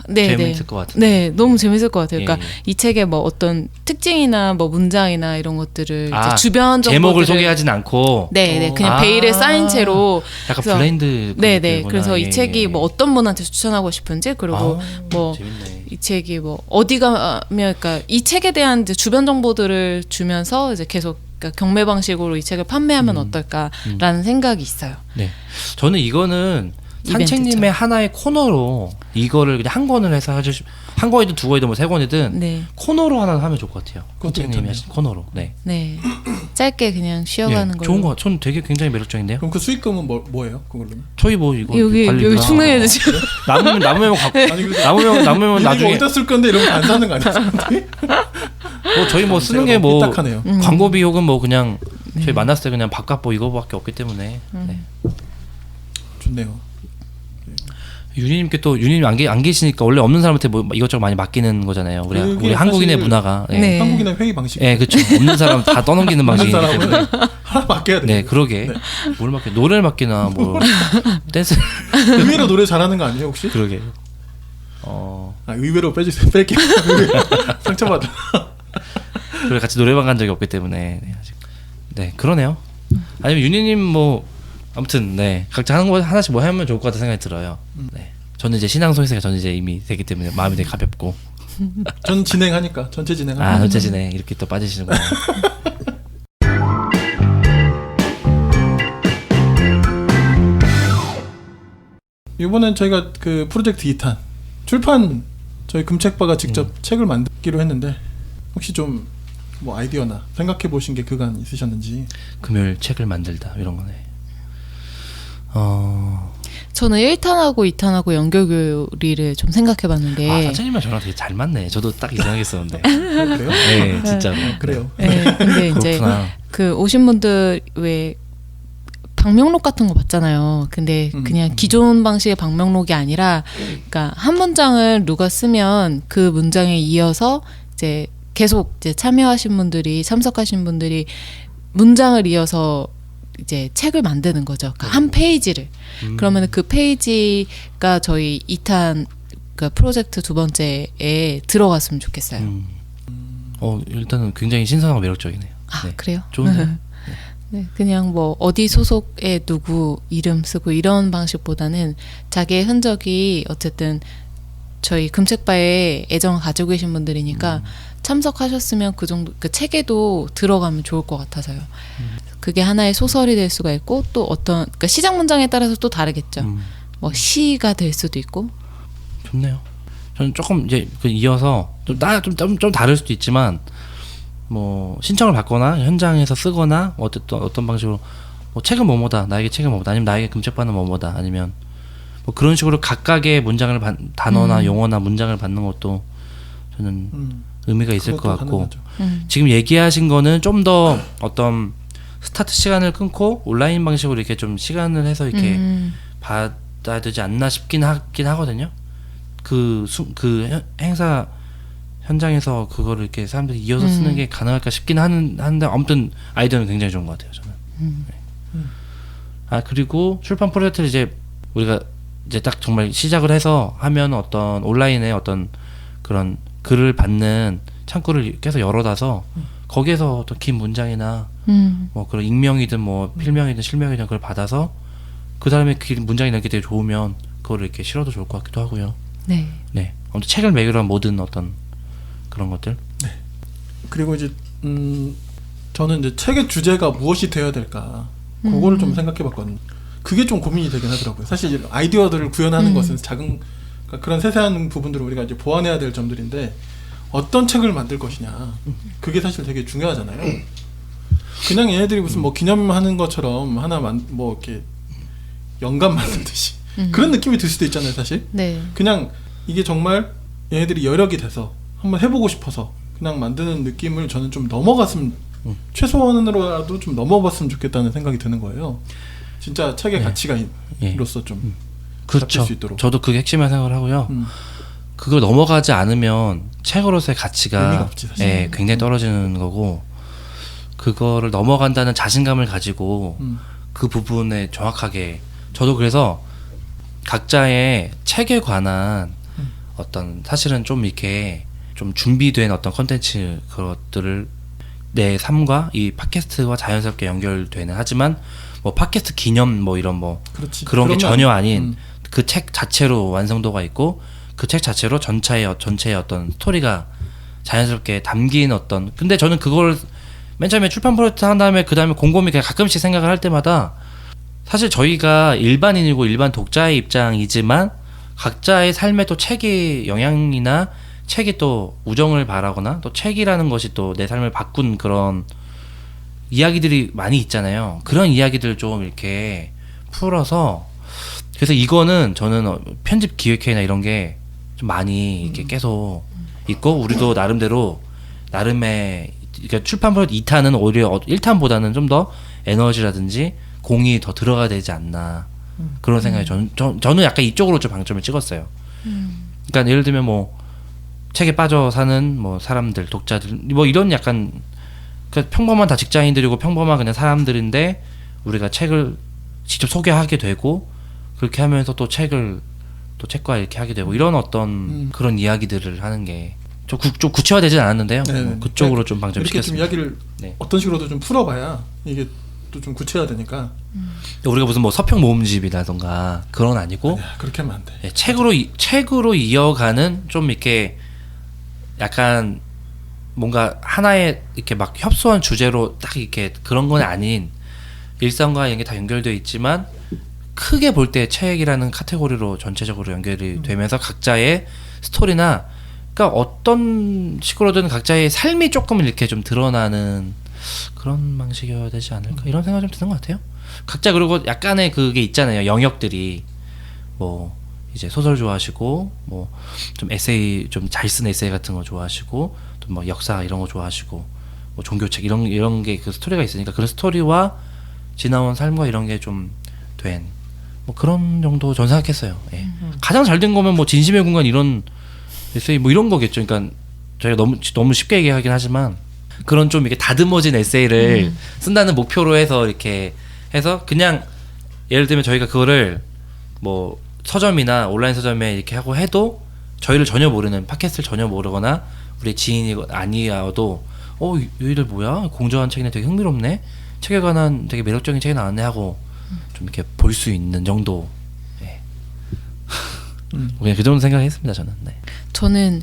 S3: 네,
S2: 재밌을 것 같은데.
S3: 네, 너무 재밌을 것 같아요. 그러니까
S2: 예.
S3: 이 책에 뭐 어떤 특징이나 뭐 문장이나 이런 것들을 이제 주변
S2: 제목을
S3: 정보들을
S2: 소개하진 않고
S3: 네, 그냥 베일에 쌓인 채로
S2: 약간
S3: 그래서-
S2: 블라인드
S3: 네,
S2: 그거구나.
S3: 그래서
S2: 예,
S3: 이 책이
S2: 예.
S3: 뭐 어떤 분한테 추천하고 싶은지 그리고 뭐
S2: 재밌네.
S3: 이 책이 뭐 어디 가면 그러니까 이 책에 대한 이제 주변 정보들을 주면서 이제 계속 그러니까 경매 방식으로 이 책을 판매하면 어떨까라는 생각이 있어요.
S2: 네, 저는 이거는
S3: 이벤트죠.
S2: 산책님의 하나의 코너로 이거를 그냥 한 권을 해서 한 권이든 두 권이든 뭐 세 권이든
S3: 네,
S2: 코너로 하나 하면 좋을 것 같아요.
S1: 그것도
S2: 산책님이
S1: 괜찮네요.
S2: 하신 코너로. 네.
S3: 네, 짧게 그냥 쉬어가는
S2: 예,
S3: 걸로.
S2: 좋은 거. 전 되게 굉장히 매력적인데요.
S1: 그럼 그 수익금은 뭐예요? 그걸로는?
S2: 저희 뭐 이거
S3: 여기
S2: 관리
S3: 충당해도 지금
S2: 남으면 갖고
S1: 아니 그래서
S2: 남으면
S1: 이거
S2: 나중에
S1: 어디다 쓸 건데 이런 거 안 사는 거 아니야?
S2: 뭐 저희 뭐 쓰는 게 뭐
S1: 삐딱하네요.
S2: 광고비 혹은 뭐 그냥 저희 만났을 때 그냥 밥값 뭐 이거밖에 없기 때문에 네.
S1: 좋네요.
S2: 유니님께 또 유니님 안 계시니까 원래 없는 사람한테 뭐 이것저것 많이 맡기는 거잖아요.
S1: 그게
S2: 우리 한국인의
S1: 사실-
S2: 문화가. 예.
S3: 네.
S1: 한국인의 회의 방식.
S2: 예, 그렇죠. 없는 사람 다 떠넘기는
S1: 하는
S2: 방식이기
S1: 사람은
S2: 때문에.
S1: 하나 맡겨야 돼.
S2: 네, 그러게. 뭘 맡겨? 노래를 맡기나 뭐 댄스.
S1: 의외로 노래 잘하는 거 아니에요 혹시?
S2: 그러게.
S1: 의외로 빼주세요. 뺄게요. 상처받아.
S2: 그래 같이 노래방 간 적이 없기 때문에 네, 아직. 네, 그러네요. 아니면 유니님 뭐 아무튼 네 각자 하는 거 하나씩 뭐 하면 좋을 것 같다는 생각이 들어요. 네, 저는 이제 신앙 소리가 저는 이제 이미 되기 때문에 마음이 되게 가볍고.
S1: 전 진행하니까 전체 진행하니까.
S2: 전체지네 이렇게 또 빠지시는구나.
S1: 이번엔 저희가 그 프로젝트 2탄 출판 저희 금책바가 직접 책을 만들기로 했는데 혹시 좀 뭐 아이디어나 생각해 보신 게 그간 있으셨는지.
S2: 금요일 책을 만들다 이런 거네.
S3: 저는 1탄하고 2탄하고 연결고리를 좀 생각해봤는데
S2: 사장님이랑 저랑 되게 잘 맞네. 저도 딱 이 생각했었는데.
S1: 그래요?
S2: 네, 진짜로.
S1: 그래요.
S3: 네, 근데 이제
S2: 그렇구나.
S3: 그 오신 분들 왜 방명록 같은 거 봤잖아요. 근데 그냥 기존 방식의 방명록이 아니라, 그러니까 한 문장을 누가 쓰면 그 문장에 이어서 이제 계속 이제 참여하신 분들이 참석하신 분들이 문장을 이어서 이제 책을 만드는 거죠. 그러니까 한 페이지를. 그러면 그 페이지가 저희 2탄 그 프로젝트 두 번째에 들어갔으면 좋겠어요.
S2: 일단은 굉장히 신선하고 매력적이네요.
S3: 아,
S2: 네.
S3: 그래요?
S2: 좋은데.
S3: 네, 그냥 뭐 어디 소속에 누구 이름 쓰고 이런 방식보다는 자기의 흔적이 어쨌든 저희 금책바에 애정을 가지고 계신 분들이니까 참석하셨으면 그 정도 그 책에도 들어가면 좋을 것 같아서요. 그게 하나의 소설이 될 수가 있고 또 어떤 그러니까 시작 문장에 따라서 또 다르겠죠. 뭐 시가 될 수도 있고.
S2: 좋네요. 저는 조금 이제 그 이어서 좀 다를 수도 있지만 뭐 신청을 받거나 현장에서 쓰거나 어떤 방식으로 뭐 책은 뭐뭐다 나에게 책은 뭐뭐다 아니면 나에게 금책바는 뭐뭐다 아니면 뭐 그런 식으로 각각의 문장을 단어나 용어나 문장을 받는 것도 저는 의미가 있을 것 같고 지금 얘기하신 거는 좀 더 어떤 스타트 시간을 끊고 온라인 방식으로 이렇게 좀 시간을 해서 이렇게 받아야 되지 않나 싶긴 하거든요. 그 행사 현장에서 그거를 이렇게 사람들이 이어서 쓰는 게 가능할까 싶긴 한데 아무튼 아이디어는 굉장히 좋은 것 같아요. 저는. 네. 그리고 출판 프로젝트를 이제 우리가 이제 딱 정말 시작을 해서 하면 어떤 온라인에 어떤 그런 글을 받는 창구를 계속 열어놔서 거기에서 어떤 긴 문장이나 뭐 그런 익명이든 뭐 필명이든 실명이든 그걸 받아서 그 사람의 긴 문장이 이렇게 되게 좋으면 그거를 이렇게 실어도 좋을 것 같기도 하고요.
S3: 네.
S2: 네. 아무튼 책을 매개로 한 모든 어떤 그런 것들.
S1: 네. 그리고 이제 저는 이제 책의 주제가 무엇이 되어야 될까 그거를 좀 생각해봤거든요. 그게 좀 고민이 되긴 하더라고요. 사실 이제 아이디어들을 구현하는 것은 작은 그러니까 그런 세세한 부분들을 우리가 이제 보완해야 될 점들인데 어떤 책을 만들 것이냐 그게 사실 되게 중요하잖아요. 그냥 얘네들이 무슨 뭐 기념하는 것처럼 하나만 뭐 이렇게 영감 만들듯이 그런 느낌이 들 수도 있잖아요. 사실.
S3: 네.
S1: 그냥 이게 정말 얘네들이 여력이 돼서 한번 해보고 싶어서 그냥 만드는 느낌을 저는 좀 넘어갔으면 최소한으로라도 좀 넘어갔으면 좋겠다는 생각이 드는 거예요. 진짜 책의 가치가 이로써 좀 잡힐
S2: 그렇죠.
S1: 수 있도록.
S2: 저도 그게 핵심이라고 생각을 하고요. 그걸 넘어가지 않으면 책으로서의 가치가
S1: 의미가 없지, 사실.
S2: 예, 굉장히 떨어지는 거고 그거를 넘어간다는 자신감을 가지고 그 부분에 정확하게 저도 그래서 각자의 책에 관한 어떤 사실은 좀 이렇게 좀 준비된 어떤 컨텐츠 그것들을 내 삶과 이 팟캐스트와 자연스럽게 연결되는 하지만 뭐 팟캐스트 기념 뭐 이런 뭐
S1: 그렇지.
S2: 그런 게
S1: 그러면-
S2: 전혀 아닌 그 책 자체로 완성도가 있고 그 책 자체로 전체의 어떤 스토리가 자연스럽게 담긴 어떤 근데 저는 그걸 맨 처음에 출판 프로젝트 한 다음에 그 다음에 곰곰이 그냥 가끔씩 생각을 할 때마다 사실 저희가 일반인이고 일반 독자의 입장이지만 각자의 삶에 또 책의 영향이나 책이 또 우정을 바라거나 또 책이라는 것이 또 내 삶을 바꾼 그런 이야기들이 많이 있잖아요. 그런 이야기들을 좀 이렇게 풀어서 그래서 이거는 저는 편집 기획회나 이런 게 좀 많이 이렇게 계속 있고 우리도 나름의 그러니까 출판 프로젝트 2탄은 오히려 1탄보다는 좀 더 에너지라든지 공이 더 들어가야 되지 않나 그런 생각이 저는 약간 이쪽으로 좀 방점을 찍었어요. 그러니까 예를 들면 뭐 책에 빠져 사는 뭐 사람들 독자들 뭐 이런 약간 그 평범한 다 직장인들이고 평범한 그냥 사람들인데 우리가 책을 직접 소개하게 되고 그렇게 하면서 또 책과 이렇게 하게 되고 이런 어떤 그런 이야기들을 하는 게 좀 구체화되진 않았는데요.
S1: 네네.
S2: 그쪽으로 좀 방점을
S1: 이렇게 좀
S2: 찍었습니다.
S1: 이야기를
S2: 네.
S1: 어떤 식으로도 좀 풀어봐야 이게 또 좀 구체화되니까.
S2: 우리가 무슨 뭐 서평 모음집이라던가 그런 아니고
S1: 아니야, 그렇게 하면 안 돼.
S2: 예, 책으로 이어가는 좀 이렇게 약간 뭔가 하나의 이렇게 막 협소한 주제로 딱 이렇게 그런 건 아닌 일상과 이런 게 다 연결되어 있지만 크게 볼 때 책이라는 카테고리로 전체적으로 연결이 되면서 각자의 스토리나 그러니까 어떤 식으로든 각자의 삶이 조금 이렇게 좀 드러나는 그런 방식이어야 되지 않을까 이런 생각이 좀 드는 것 같아요. 각자 그리고 약간의 그게 있잖아요. 영역들이 뭐 이제 소설 좋아하시고 뭐 좀 에세이 좀 잘 쓴 에세이 같은 거 좋아하시고 또 뭐 역사 이런 거 좋아하시고 뭐 종교책 이런 게 그 스토리가 있으니까 그런 스토리와 지나온 삶과 이런 게 좀 된 뭐 그런 정도 전 생각했어요. 예. 가장 잘 된 거면 뭐 진심의 공간 이런 에세이 뭐 이런 거겠죠. 그러니까 저희가 너무 쉽게 얘기하긴 하지만 그런 좀 이렇게 다듬어진 에세이를 쓴다는 목표로 해서 이렇게 해서 그냥 예를 들면 저희가 그거를 뭐 서점이나 온라인 서점에 이렇게 하고 해도 저희를 전혀 모르는 팟캐스트를 전혀 모르거나 우리 지인이 아니어도 얘들 뭐야 공정한 책이네 되게 흥미롭네 책에 관한 되게 매력적인 책이 나왔네 하고 좀 이렇게 볼 수 있는 정도 예. 그냥 그 정도 생각했습니다 저는. 네.
S3: 저는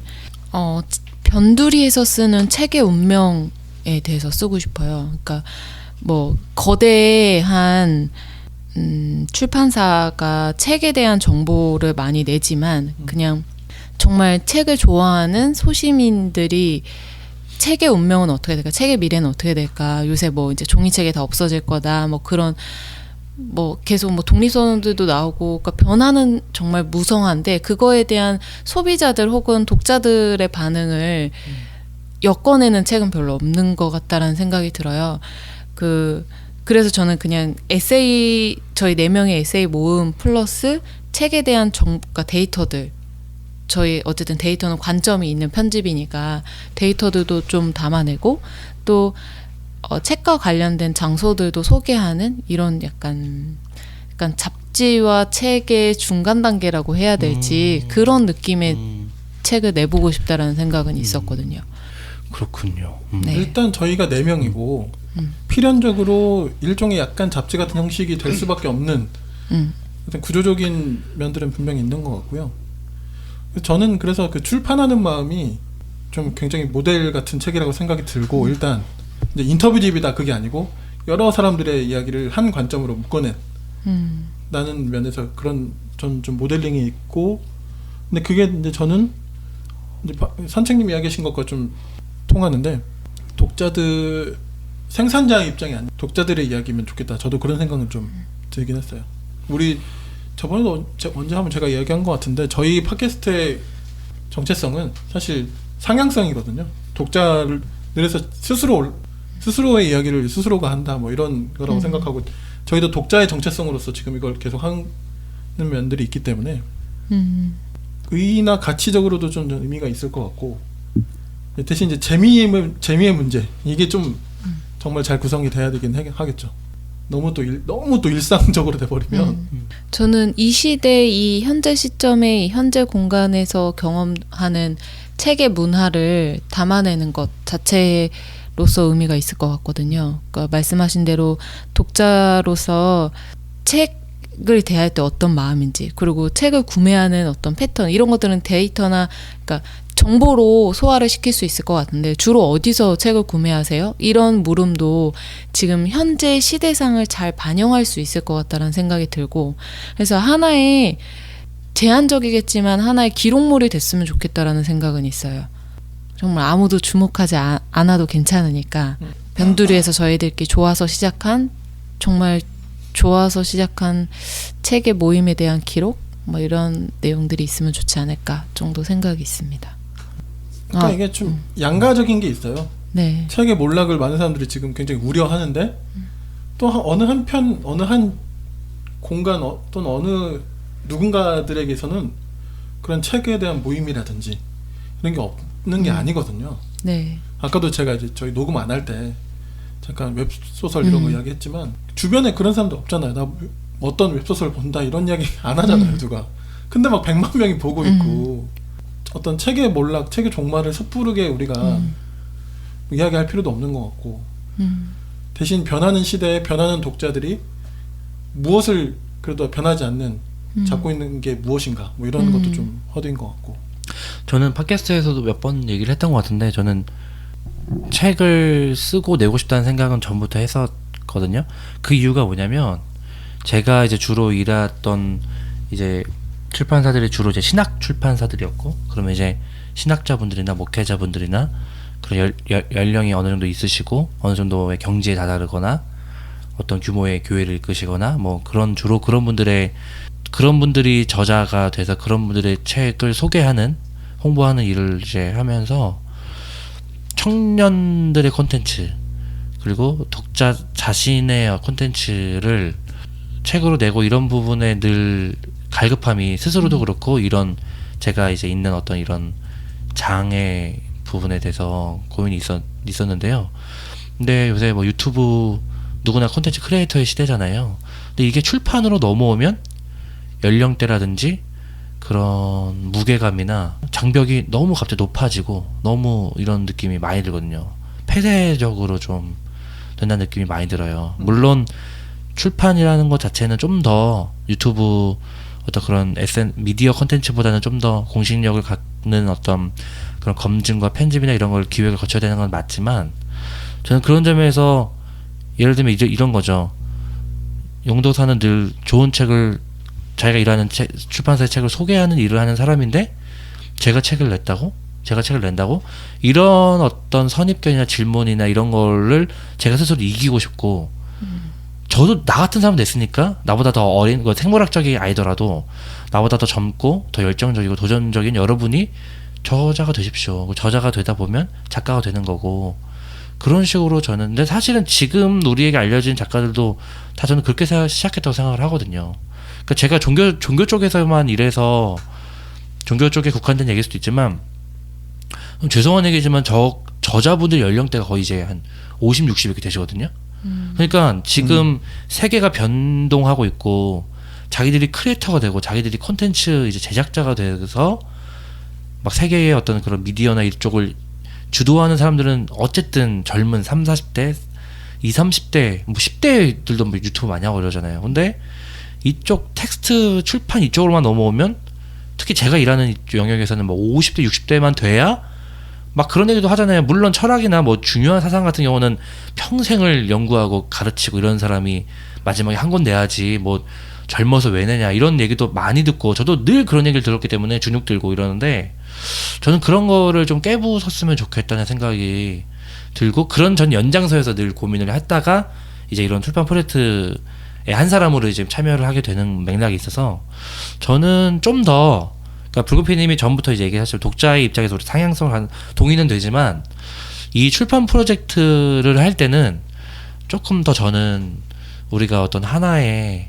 S3: 변두리에서 쓰는 책의 운명에 대해서 쓰고 싶어요. 그러니까 뭐 거대한 출판사가 책에 대한 정보를 많이 내지만 그냥 정말 책을 좋아하는 소시민들이 책의 운명은 어떻게 될까? 책의 미래는 어떻게 될까? 요새 뭐 이제 종이책이 다 없어질 거다. 뭐 그런 뭐 계속 뭐 독립선언들도 나오고 그러니까 변화는 정말 무성한데 그거에 대한 소비자들 혹은 독자들의 반응을 엮어내는 책은 별로 없는 것 같다라는 생각이 들어요. 그래서 저는 그냥 에세이 저희 4명의 에세이 모음 플러스 책에 대한 그러니까 데이터들 저희 어쨌든 데이터는 관점이 있는 편집이니까 데이터들도 좀 담아내고 또 책과 관련된 장소들도 소개하는 이런 약간 잡지와 책의 중간 단계라고 해야 될지 그런 느낌의 책을 내보고 싶다라는 생각은 있었거든요.
S2: 그렇군요.
S3: 네.
S1: 일단 저희가 4명이고 필연적으로 일종의 약간 잡지 같은 형식이 될 수밖에 없는 어떤 구조적인 면들은 분명히 있는 것 같고요. 저는 그래서 그 출판하는 마음이 좀 굉장히 모델 같은 책이라고 생각이 들고 일단 이제 인터뷰집이다 그게 아니고 여러 사람들의 이야기를 한 관점으로 묶어낸 나는 면에서 그런 전 좀 모델링이 있고 근데 그게 이제 저는 이제 선생님 이야기하신 것과 좀 통하는데 독자들 생산자의 입장이 아니라 독자들의 이야기면 좋겠다. 저도 그런 생각은 좀 들긴 했어요. 우리 저번에도 언제 한번 제가 이야기한 것 같은데 저희 팟캐스트의 정체성은 사실 상향성이거든요. 독자를 그래서 스스로의 이야기를 스스로가 한다 뭐 이런 거라고 생각하고 저희도 독자의 정체성으로서 지금 이걸 계속 하는 면들이 있기 때문에 의의나 가치적으로도 좀 의미가 있을 것 같고 대신 이제 재미의 문제 이게 좀 정말 잘 구성이 돼야 되긴 하겠죠. 너무 또 일상적으로 돼버리면
S3: 저는 이 시대 이 현재 시점에 이 현재 공간에서 경험하는 책의 문화를 담아내는 것 자체로서 의미가 있을 것 같거든요. 그러니까 말씀하신 대로 독자로서 책을 대할 때 어떤 마음인지, 그리고 책을 구매하는 어떤 패턴, 이런 것들은 데이터나 그러니까 정보로 소화를 시킬 수 있을 것 같은데, 주로 어디서 책을 구매하세요? 이런 물음도 지금 현재 시대상을 잘 반영할 수 있을 것 같다는 생각이 들고, 그래서 하나의 제한적이겠지만 하나의 기록물이 됐으면 좋겠다라는 생각은 있어요. 정말 아무도 주목하지 않아도 괜찮으니까 병두리에서 저희들끼리 정말 좋아서 시작한 책의 모임에 대한 기록, 뭐 이런 내용들이 있으면 좋지 않을까 정도 생각이 있습니다.
S1: 그러니까 이게 좀 양가적인 게 있어요.
S3: 네.
S1: 책의 몰락을 많은 사람들이 지금 굉장히 우려하는데 또 어느 한 공간 또는 어느 누군가들에게서는 그런 책에 대한 모임이라든지 이런 게 없는 게 아니거든요.
S3: 네.
S1: 아까도 제가 이제 저희 녹음 안 할 때 잠깐 웹소설 이런 거 이야기했지만 주변에 그런 사람도 없잖아요. 나 어떤 웹소설 본다 이런 이야기 안 하잖아요, 누가. 근데 막 100만 명이 보고 있고 어떤 책의 몰락, 책의 종말을 섣부르게 우리가 이야기할 필요도 없는 것 같고 대신 변하는 시대에 변하는 독자들이 무엇을 그래도 변하지 않는 잡고 있는 게 무엇인가 뭐 이런 것도 좀 허드인 것 같고.
S2: 저는 팟캐스트에서도 몇 번 얘기를 했던 것 같은데, 저는 책을 쓰고 내고 싶다는 생각은 전부터 했었거든요. 그 이유가 뭐냐면, 제가 이제 주로 일했던 이제 출판사들이 주로 이제 신학 출판사들이었고, 그러면 이제 신학자분들이나 목회자분들이나 그런 연령이 어느 정도 있으시고 어느 정도의 경지에 다다르거나 어떤 규모의 교회를 이끄시거나 뭐 주로 그런 분들이 저자가 돼서 그런 분들의 책을 소개하는, 홍보하는 일을 이제 하면서 청년들의 콘텐츠 그리고 독자 자신의 콘텐츠를 책으로 내고 이런 부분에 늘 갈급함이 스스로도 그렇고, 이런 제가 이제 있는 어떤 이런 장애 부분에 대해서 고민이 있었는데요. 근데 요새 뭐 유튜브 누구나 콘텐츠 크리에이터의 시대잖아요. 근데 이게 출판으로 넘어오면 연령대라든지 그런 무게감이나 장벽이 너무 갑자기 높아지고 너무 이런 느낌이 많이 들거든요. 폐쇄적으로 좀 된다는 느낌이 많이 들어요. 물론 출판이라는 것 자체는 좀 더 유튜브 어떤 그런 미디어 컨텐츠보다는 좀 더 공식력을 갖는 어떤 그런 검증과 편집이나 이런 걸 기획을 거쳐야 되는 건 맞지만, 저는 그런 점에서 예를 들면 이제 이런 거죠. 용도사는 늘 좋은 책을, 자기가 일하는 출판사의 책을 소개하는 일을 하는 사람인데 제가 책을 낸다고 이런 어떤 선입견이나 질문이나 이런 거를 제가 스스로 이기고 싶고, 저도 나 같은 사람 됐으니까 나보다 더 어린, 생물학적이 아니더라도 나보다 더 젊고 더 열정적이고 도전적인 여러분이 저자가 되십시오. 저자가 되다 보면 작가가 되는 거고, 그런 식으로 저는. 근데 사실은 지금 우리에게 알려진 작가들도 다 저는 그렇게 시작했다고 생각을 하거든요. 그러니까 제가 종교 쪽에서만 일해서 종교 쪽에 국한된 얘기일 수도 있지만, 죄송한 얘기지만 저자분들 연령대가 거의 이제 한 50, 60 이렇게 되시거든요. 그러니까 지금 세계가 변동하고 있고 자기들이 크리에이터가 되고 자기들이 콘텐츠 이제 제작자가 돼서 막 세계의 어떤 그런 미디어나 이쪽을 주도하는 사람들은 어쨌든 젊은 3, 40대, 20, 30대, 뭐 10대들도 뭐 유튜브 많이 하고 그러잖아요. 근데 이쪽 텍스트 출판 이쪽으로만 넘어오면, 특히 제가 일하는 영역에서는 뭐 50대, 60대만 돼야 막 그런 얘기도 하잖아요. 물론 철학이나 뭐 중요한 사상 같은 경우는 평생을 연구하고 가르치고 이런 사람이 마지막에 한 권 내야지 뭐 젊어서 왜 내냐 이런 얘기도 많이 듣고, 저도 늘 그런 얘기를 들었기 때문에 주눅 들고 이러는데, 저는 그런 거를 좀 깨부쉈으면 좋겠다는 생각이 들고, 그런 전 연장선에서 늘 고민을 했다가 이제 이런 출판 프로젝트에 한 사람으로 이제 참여를 하게 되는 맥락이 있어서, 저는 좀 더, 그러니까 불구피님이 전부터 이제 얘기하실 독자의 입장에서 우리 상향성을 동의는 되지만, 이 출판 프로젝트를 할 때는 조금 더 저는 우리가 어떤 하나의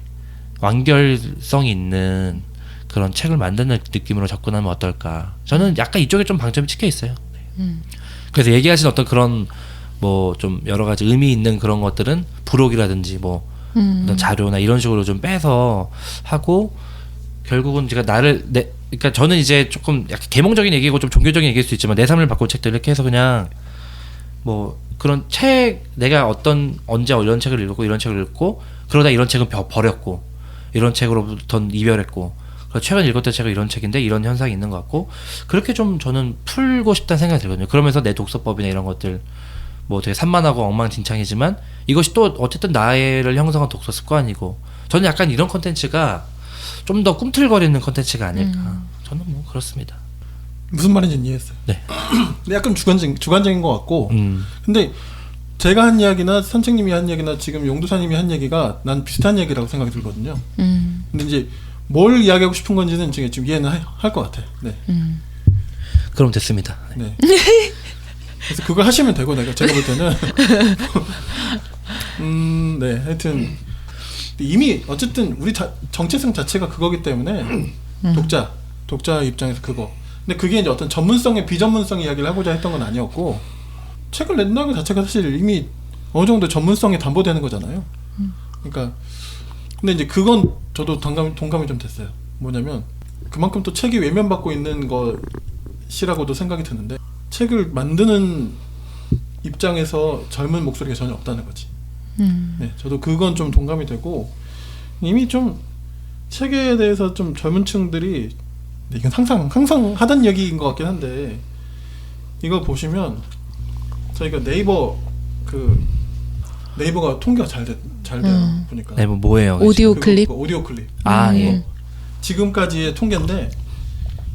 S2: 완결성이 있는 그런 책을 만드는 느낌으로 접근하면 어떨까. 저는 약간 이쪽에 좀 방점이 찍혀 있어요. 그래서 얘기하신 어떤 그런 뭐 좀 여러 가지 의미 있는 그런 것들은 부록이라든지 뭐 어떤 자료나 이런 식으로 좀 빼서 하고 결국은 제가 그러니까 저는 이제 조금 약간 계몽적인 얘기고 좀 종교적인 얘기일 수 있지만 내 삶을 바꿀 책들 이렇게 해서 그냥 뭐 그런 책 내가 언제 이런 책을 읽고 이런 책을 읽고 그러다 이런 책은 버렸고 이런 책으로부터 이별했고 최근 읽었던 책은 이런 책인데 이런 현상이 있는 것 같고 그렇게 좀 저는 풀고 싶다는 생각이 들거든요. 그러면서 내 독서법이나 이런 것들 뭐 되게 산만하고 엉망진창이지만 이것이 또 어쨌든 나를 형성한 독서 습관이고 저는 약간 이런 컨텐츠가 좀 더 꿈틀거리는 컨텐츠가 아닐까. 저는 뭐 그렇습니다.
S1: 무슨 말인지 이해했어요.
S2: 네.
S1: 근데 약간 주관적인 것 같고 근데 제가 한 이야기나 선생님이 한 이야기나 지금 용두사님이 한 얘기가 난 비슷한 얘기라고 생각이 들거든요. 근데 이제 뭘 이야기하고 싶은 건지는 지금 이해는 할 것 같아. 네.
S2: 그럼 됐습니다.
S1: 네. 그래서 그걸 하시면 되고 제가 볼 때는 네 하여튼 이미 어쨌든 우리 정체성 자체가 그거기 때문에 독자 입장에서 그거. 근데 그게 이제 어떤 전문성의 비전문성 이야기를 하고자 했던 건 아니었고 책을 낸다는 것 자체가 사실 이미 어느 정도 전문성이 담보되는 거잖아요. 그러니까 근데 이제 그건 저도 동감이 좀 됐어요. 뭐냐면 그만큼 또 책이 외면받고 있는 것이라고도 생각이 드는데 책을 만드는 입장에서 젊은 목소리가 전혀 없다는 거지. 네, 저도 그건 좀 동감이 되고 이미 좀 책에 대해서 좀 젊은 층들이 이건 항상 하던 얘기인 것 같긴 한데 이거 보시면 저희가 네이버가 통계가 잘 돼요. 보니까.
S2: 네, 뭐예요?
S3: 오디오 클립?
S1: 오디오 클립.
S2: 아, 예.
S1: 지금까지의 통계인데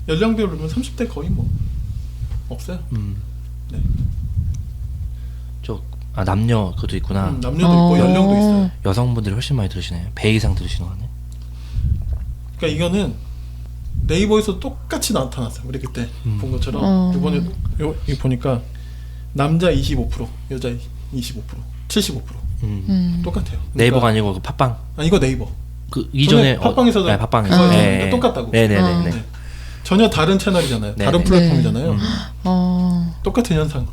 S1: 연령대로 보면 30대 거의 뭐 없어요. 네.
S2: 남녀 그것도 있구나.
S1: 남녀도 있고 연령도 있어요.
S2: 여성분들이 훨씬 많이 들으시네요. 배 이상 들으시는 거네.
S1: 그러니까 이거는 네이버에서 똑같이 나타났어요. 우리 그때 본 것처럼 이번에 이거 보니까 남자 25%, 여자 25%, 75% 똑같아요. 그러니까,
S2: 네이버가 아니고 그 팟빵.
S1: 이거 네이버.
S2: 그 이전에
S1: 팟빵에서도
S2: 네, 팟빵에서
S1: 네. 똑같다고.
S2: 네네네.
S1: 네. 전혀 다른 채널이잖아요.
S2: 네,
S1: 다른
S2: 네.
S1: 플랫폼이잖아요. 똑같은 현상.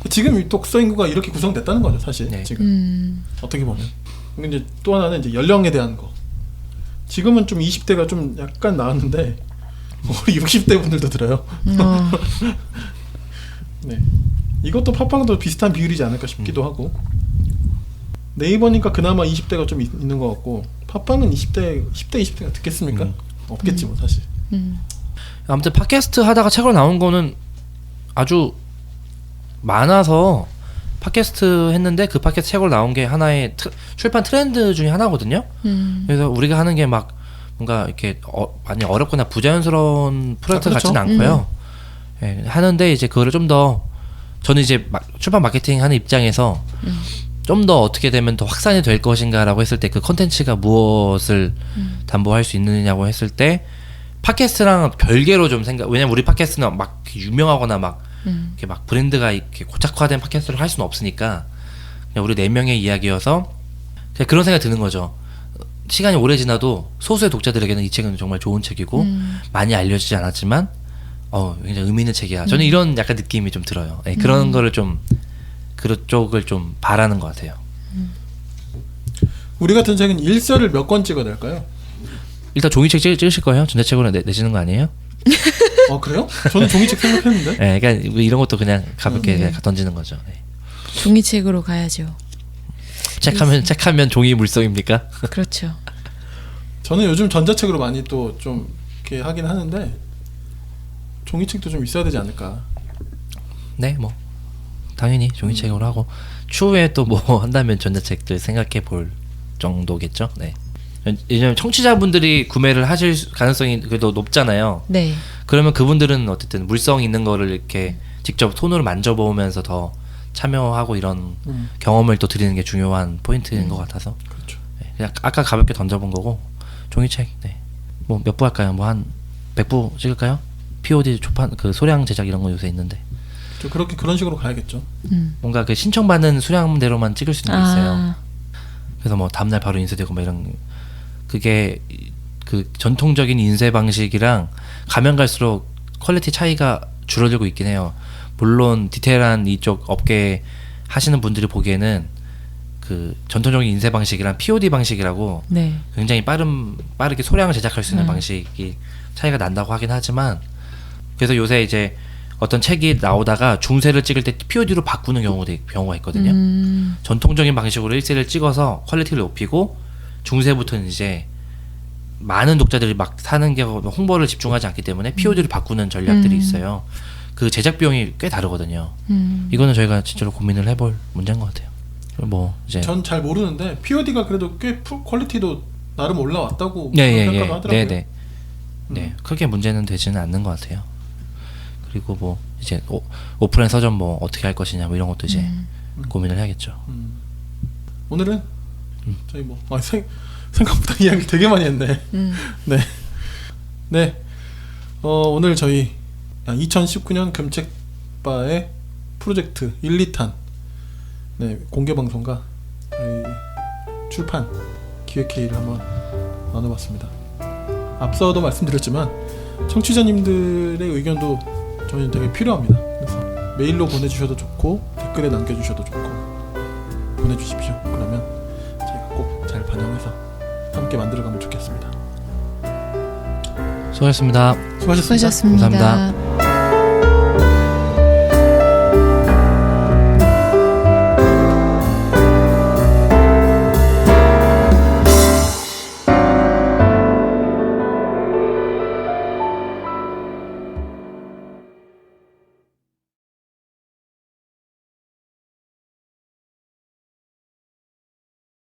S1: 지금 이 독서 인구가 이렇게 구성됐다는 거죠, 사실.
S2: 네.
S1: 지금 어떻게 보면. 근데 이제 또 하나는 이제 연령에 대한 거. 지금은 좀 20대가 좀 약간 나왔는데 우리 60대 분들도 들어요. 네. 이것도 팟빵도 비슷한 비율이지 않을까 싶기도 하고. 네이버니까 그나마 20대가 좀 있는 것 같고 팟빵은 10대, 20대가 듣겠습니까? 없겠지 뭐 사실.
S2: 아무튼 팟캐스트 하다가 책으로 나온 거는 아주 많아서 팟캐스트 했는데 그 팟캐스트 책으로 나온 게 하나의 출판 트렌드 중에 하나거든요. 그래서 우리가 하는 게 막 뭔가 이렇게 많이 어렵거나 부자연스러운 프로젝트
S1: 그렇죠.
S2: 같지는 않고요. 예, 하는데 이제 그거를 좀 더 저는 이제 출판 마케팅 하는 입장에서 좀 더 어떻게 되면 더 확산이 될 것인가라고 했을 때 그 컨텐츠가 무엇을 담보할 수 있느냐고 했을 때 팟캐스트랑 별개로 좀 왜냐면 우리 팟캐스트는 막 유명하거나 막 이렇게 막 브랜드가 이렇게 고착화된 팟캐스트를 할 수는 없으니까 그냥 우리 4명의 이야기여서 그냥 그런 생각이 드는 거죠. 시간이 오래 지나도 소수의 독자들에게는 이 책은 정말 좋은 책이고 많이 알려지지 않았지만 굉장히 의미 있는 책이야. 저는 이런 약간 느낌이 좀 들어요. 네, 그런 거를 좀 그쪽을 좀 바라는 것 같아요.
S1: 우리 같은 책은 일설을 몇 권 찍어야 될까요?
S2: 일단 종이책 찍으실 거예요? 전자책으로 내시는 거 아니에요?
S1: 그래요? 저는 종이책 생각했는데.
S2: 네, 그러니까 이런 것도 그냥 가볍게 그냥 던지는 거죠. 네.
S3: 종이책으로 가야죠.
S2: 책하면 종이 물성입니까?
S3: 그렇죠.
S1: 저는 요즘 전자책으로 많이 또 좀 이렇게 하긴 하는데 종이책도 좀 있어야 되지 않을까.
S2: 네, 뭐 당연히 종이책으로 하고 추후에 또 뭐 한다면 전자책들 생각해 볼 정도겠죠. 네. 왜냐면 청취자분들이 구매를 하실 경향성이 그래도 높잖아요.
S3: 네.
S2: 그러면 그분들은 어쨌든 물성 있는 거를 이렇게 직접 손으로 만져보면서 더 참여하고 이런 경험을 또 드리는 게 중요한 포인트인 것 같아서.
S1: 그렇죠.
S2: 네, 그냥 아까 가볍게 던져본 거고 종이책. 네. 뭐 몇 부 할까요? 뭐 한 100부 찍을까요? POD 초판 그 소량 제작 이런 거 요새 있는데.
S1: 저 그런 식으로 가야겠죠.
S2: 뭔가 그 신청받는 수량대로만 찍을 수 있는 게 있어요. 그래서 뭐 다음날 바로 인쇄되고 뭐 이런 그게 그 전통적인 인쇄 방식이랑 가면 갈수록 퀄리티 차이가 줄어들고 있긴 해요. 물론 디테일한 이쪽 업계 하시는 분들이 보기에는 그 전통적인 인쇄 방식이랑 POD 방식이라고
S3: 네.
S2: 굉장히 빠르게 소량을 제작할 수 있는 방식이 차이가 난다고 하긴 하지만, 그래서 요새 이제 어떤 책이 나오다가 중세를 찍을 때 POD로 바꾸는 경우가 있거든요. 전통적인 방식으로 1세를 찍어서 퀄리티를 높이고 중세부터는 이제 많은 독자들이 막 사는 게 홍보를 집중하지 않기 때문에 POD로 바꾸는 전략들이 있어요. 그 제작 비용이 꽤 다르거든요. 이거는 저희가 진짜로 고민을 해볼 문제인 것 같아요. 뭐 이제
S1: 전 잘 모르는데 POD가 그래도 꽤 퀄리티도 나름 올라왔다고
S2: 예,
S1: 생각을 하더라고요.
S2: 네, 크게 문제는 되지는 않는 것 같아요. 그리고 뭐 이제 오프라인 서점 뭐 어떻게 할 것이냐 뭐 이런 것도 이제 고민을 해야겠죠.
S1: 오늘은 저희 뭐 생각보다 이야기 되게 많이 했네. 네. 오늘 저희 2019년 금책바의 프로젝트 1, 2탄 공개 방송과 출판 기획회의를 한번 나눠봤습니다. 앞서도 말씀드렸지만 청취자님들의 의견도 저희는 되게 필요합니다. 그래서 메일로 보내주셔도 좋고 댓글에 남겨주셔도 좋고 보내주십시오. 그러면 저희가 꼭 잘 반영해서 함께 만들어가면 좋겠습니다.
S2: 수고하셨습니다.
S1: 수고하셨습니다.
S3: 수고하셨습니다.
S2: 감사합니다.